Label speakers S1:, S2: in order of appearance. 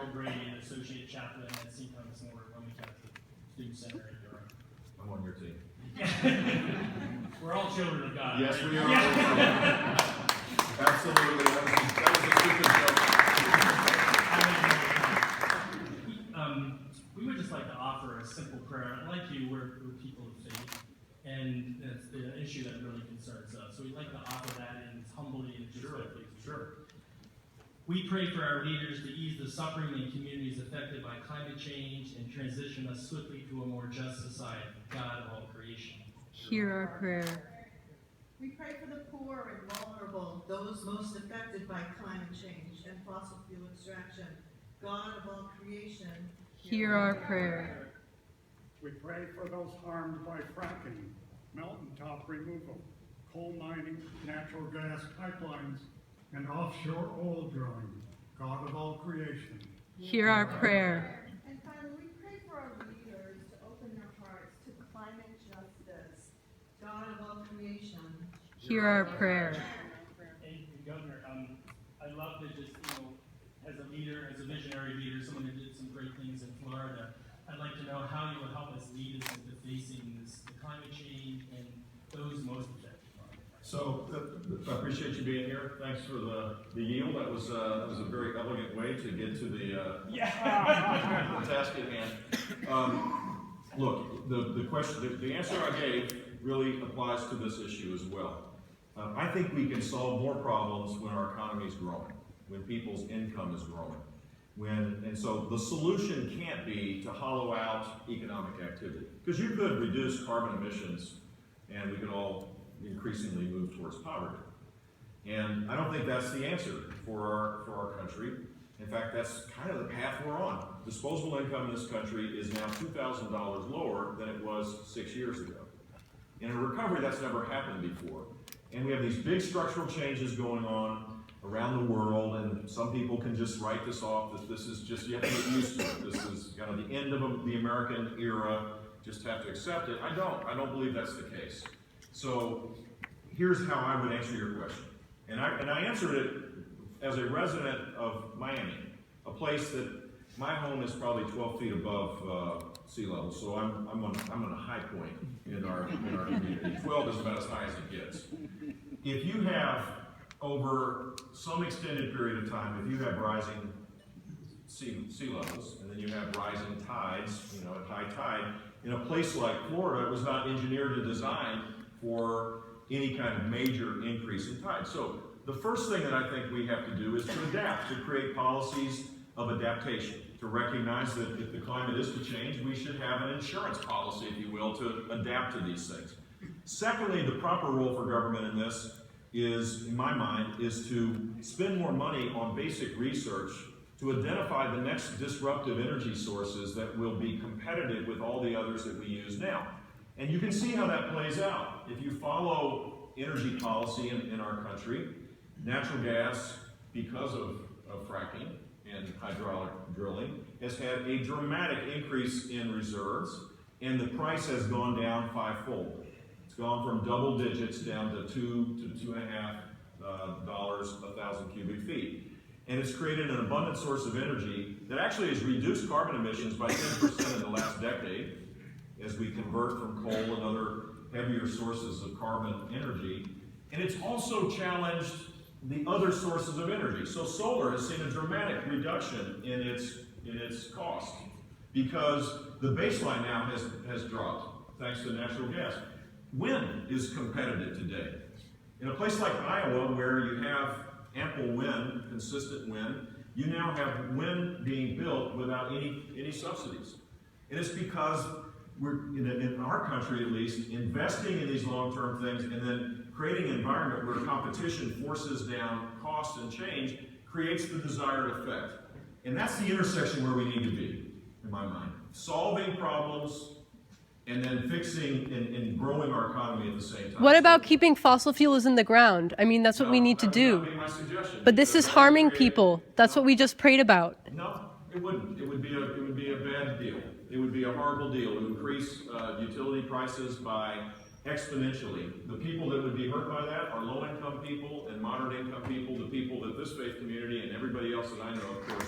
S1: Cheryl Brady, an associate chaplain at St. Thomas More Roman Catholic Student Center in Durham.
S2: I'm on your team.
S1: We're all children of God.
S2: Yes,
S1: right?
S2: we are. Yeah. Absolutely. That was a stupid joke.
S1: We would just like to offer a simple prayer. Like you, we're people of faith, and it's the issue that really concerns us. So we'd like to offer that in as humbly and just respectfully.
S2: Sure.
S1: We pray for our leaders to ease the suffering in communities affected by climate change and transition us swiftly to a more just society, God of all creation.
S3: Hear our prayer.
S4: We pray for the poor and vulnerable, those most affected by climate change and fossil fuel extraction, God of all creation.
S3: Hear our prayer.
S5: We pray for those harmed by fracking, mountaintop removal, coal mining, natural gas pipelines, and offshore oil drilling, God of all creation.
S3: Hear our prayer.
S6: And finally, we pray for our leaders to open their hearts to climate justice,
S4: God of all creation.
S3: Hear our prayer.
S1: And Governor, I love to just, as a leader, as a visionary leader, someone who did some great things in Florida, I'd like to know how you would help us lead us into facing the climate change and those most affected.
S2: So I appreciate you being here. Thanks for the yield. That was a very elegant way to get to the task at hand. Look, the question, the answer I gave really applies to this issue as well. I think we can solve more problems when our economy is growing, when people's income is growing. And so the solution can't be to hollow out economic activity, because you could reduce carbon emissions and we could all increasingly move towards poverty. And I don't think that's the answer for our country. In fact, that's kind of the path we're on. Disposable income in this country is now $2,000 lower than it was 6 years ago. In a recovery, that's never happened before. And we have these big structural changes going on around the world, and some people can just write this off, that this is just, you have to get used to it. This is kind of the end of the American era, just have to accept it. I don't believe that's the case. So here's how I would answer your question. And I answered it as a resident of Miami, a place that my home is probably 12 feet above sea level, so I'm on a high point in our community. 12 is about as high as it gets. If you have, over some extended period of time, if you have rising sea levels, and then you have rising tides, at high tide, in a place like Florida, it was not engineered and designed for any kind of major increase in tide. So the first thing that I think we have to do is to adapt, to create policies of adaptation, to recognize that if the climate is to change, we should have an insurance policy, if you will, to adapt to these things. Secondly, the proper role for government in this is, in my mind, is to spend more money on basic research to identify the next disruptive energy sources that will be competitive with all the others that we use now. And you can see how that plays out. If you follow energy policy in our country, natural gas, because of fracking and hydraulic drilling, has had a dramatic increase in reserves, and the price has gone down fivefold. It's gone from double digits down to $2 to $2.5 a thousand cubic feet. And it's created an abundant source of energy that actually has reduced carbon emissions by 10% in the last decade, as we convert from coal and other heavier sources of carbon energy. And it's also challenged the other sources of energy. So solar has seen a dramatic reduction in its cost, because the baseline now has dropped thanks to natural gas. Wind is competitive today. In a place like Iowa, where you have ample wind, consistent wind, you now have wind being built without any subsidies. And it's because we're, in our country at least, investing in these long-term things and then creating an environment where competition forces down cost and change creates the desired effect. And that's the intersection where we need to be, in my mind. Solving problems and then fixing and growing our economy at the same time.
S3: What about keeping fossil fuels in the ground? I mean, that's what we need to do.
S2: That would not be my suggestion.
S3: But this is harming people. That's what we just prayed about.
S2: No, it wouldn't. It would be a bad deal. It would be a horrible deal. It would increase utility prices by exponentially. The people that would be hurt by that are low-income people and moderate-income people, the people that this faith community and everybody else that I know, of course,